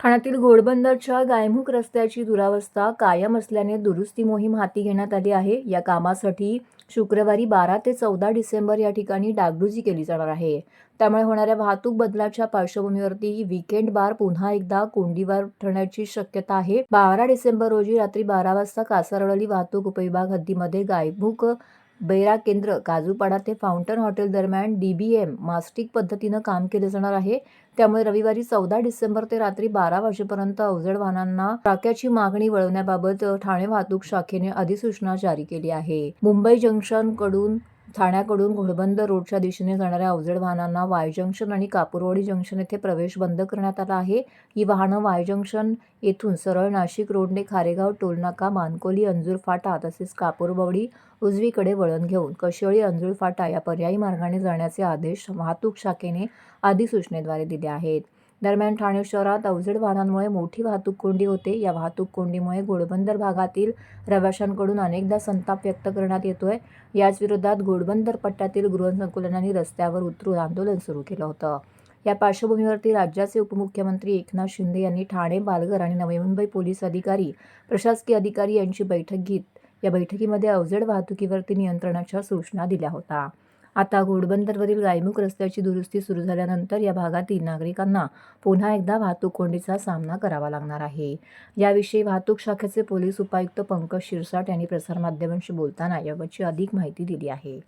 ठाण्यातील घोडबंदरच्या गायमुख रस्त्याची दुरावस्था कायम असल्याने दुरुस्ती मोहीम हाती घेण्यात आली आहे। या कामासाठी शुक्रवारी 12 ते 14 डिसेंबर या ठिकाणी डागडुजी केली जाणार आहे। त्यामुळे होणाऱ्या वाहतूक बदलाच्या पार्श्वभूमीवरती वीकेंड बार पुन्हा एकदा कोंडीवर ठरण्याची शक्यता आहे। 12 डिसेंबर रोजी रात्री 12 वाजता कासारवडली वाहतूक उपविभाग हद्दीमध्ये गायमुख बैरा केंद्र, काजूपाडा ते फाउंटन हॉटेल दरम्यान DBM मास्टिक पद्धतीनं काम केले जाणार आहे। त्यामुळे रविवारी 14 डिसेंबर ते रात्री 12 वाजेपर्यंत अवजड वाहनांना ट्राक्याची मागणी वळवण्याबाबत ठाणे वाहतूक शाखेने अधिसूचना जारी केली आहे। मुंबई जंक्शन कडून ठाण्याकडून घोडबंदर रोडच्या दिशेने जाणाऱ्या अवजड वाहनांना वाय जंक्शन आणि कापूरवाडी जंक्शन येथे प्रवेश बंद करण्यात आला आहे। ही वाहनं वाय जंक्शन येथून सरळ नाशिक रोडने खारेगाव टोलनाका, मानकोली, अंजूर फाटा तसेच कापूरवाडी उजवीकडे वळण घेऊन कशिळी, अंजूर फाटा या पर्यायी मार्गाने जाण्याचे आदेश वाहतूक शाखेने अधिसूचनेद्वारे दिले आहेत। दरम्यान ठाणे शहरात अवजड वाहनांमुळे मोठी वाहतूक कोंडी होते। या वाहतूक कोंडीमुळे घोडबंदर भागातील रहिवाशांकडून अनेकदा संताप व्यक्त करण्यात येतोय। याच विरोधात घोडबंदर पट्ट्यातील गृहसंकुलांनी रस्त्यावर उतरून आंदोलन सुरू केलं होतं। या पार्श्वभूमीवरती राज्याचे उपमुख्यमंत्री एकनाथ शिंदे यांनी ठाणे, पालघर आणि नवी मुंबई पोलीस अधिकारी, प्रशासकीय अधिकारी यांची बैठक घेत या बैठकीमध्ये अवजड वाहतुकीवरती नियंत्रणाच्या सूचना दिल्या होत्या। आता घोडबंदरवरील गायमुख रस्त्याची दुरुस्ती सुरू झाल्यानंतर या भागातील नागरिकांना पुन्हा एकदा वाहतूक कोंडीचा सामना करावा लागणार आहे। याविषयी वाहतूक शाखेचे पोलीस उपायुक्त पंकज शिरसाट यांनी प्रसारमाध्यमांशी बोलताना याबाबतची अधिक माहिती दिली आहे।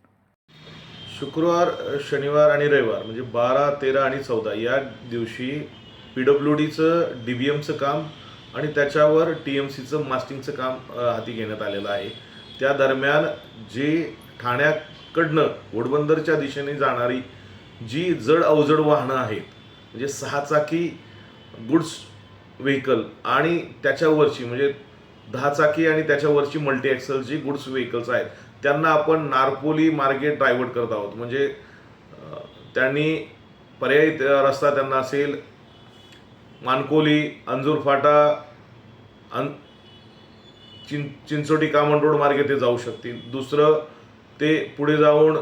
शुक्रवार, शनिवार आणि रविवार म्हणजे 12, 13 आणि 14 या दिवशी PWDचं DBMचं काम आणि त्याच्यावर TMCचं मास्टिंगचं काम हाती घेण्यात आलेलं आहे। त्या दरम्यान जे ठाण्याकडनं घोडबंदरच्या दिशेने जाणारी जी जड अवजड वाहनं आहेत, म्हणजे 6 चाकी गुड्स व्हेकल आणि त्याच्यावरची म्हणजे 10 चाकी आणि त्याच्यावरची मल्टी ॲक्सल जी गुड्स व्हेकल्स आहेत, त्यांना आपण नारपोली मार्गे डायव्हर्ट करत आहोत। म्हणजे त्यांनी पर्यायी रस्ता त्यांना असेल मानकोली, अंजूर फाटा, चिंचोटी कामन रोड मार्गे ते जाऊ शकतील। दुसरं ते पुढे जाऊन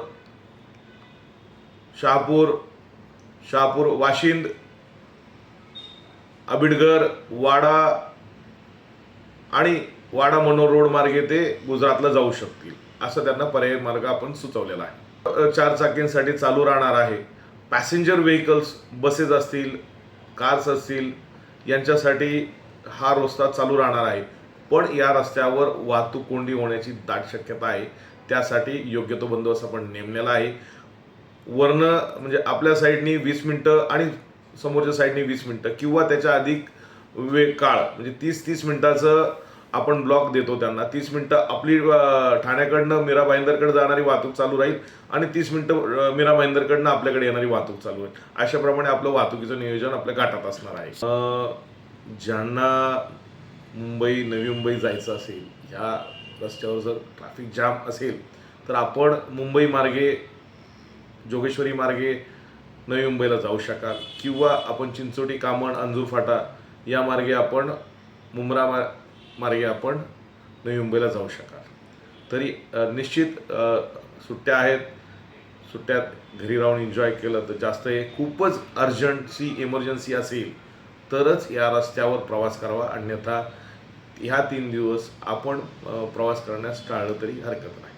शहापूर, वाशिंद, आबिडगर, वाडा आणि वाडा मनोर रोड मार्गे ते गुजरातला जाऊ शकतील, असं त्यांना पर्यायी मार्ग आपण सुचवलेला आहे। 4 चाकींसाठी चालू राहणार आहे। पॅसेंजर व्हेकल्स, बसेस असतील, कार्स असतील, यांच्यासाठी हा रस्ता चालू राहणार आहे। पण या रस्त्यावर वाहतूक कोंडी होण्याची दाट शक्यता आहे। त्यासाठी योग्य तो बंदोबस्त आपण नेमलेला आहे। वरनं म्हणजे आपल्या साईडनी 20 मिनिटं आणि समोरच्या साईडनी 20 मिनिटं किंवा त्याच्या अधिक काळ म्हणजे 30 मिनिटाचं आपण ब्लॉक देतो त्यांना। 30 मिनिटं आपली ठाण्याकडनं मीरा भाईंदरकडे जाणारी वाहतूक चालू राहील आणि 30 मिनिटं मीरा भाईंदरकडनं आपल्याकडे येणारी वाहतूक चालू राहील। अशाप्रमाणे आपलं वाहतुकीचं नियोजन आपल्या घाटात असणार आहे। ज्यांना मुंबई, नवी मुंबई जायचं असेल, ह्या रस्त्यावर जर ट्रॅफिक जाम असेल तर आपण मुंबई मार्गे, जोगेश्वरी मार्गे नवी मुंबईला जाऊ शकाल किंवा आपण चिंचोटी, कामन, अंजूर फाटा या मार्गे आपण मुंब्रा मार्गे आपण नवी मुंबईला जाऊ शकाल। तरी निश्चित सुट्ट्या आहेत, सुट्ट्यात घरी राहून एन्जॉय केलं तर जास्त आहे। खूपच अर्जंटची इमर्जन्सी असेल तरच या रस्त्यावर प्रवास करावा, अन्यथा ह्या 3 दिवस आपण प्रवास करण्यास टाळलं तरी हरकत नाही।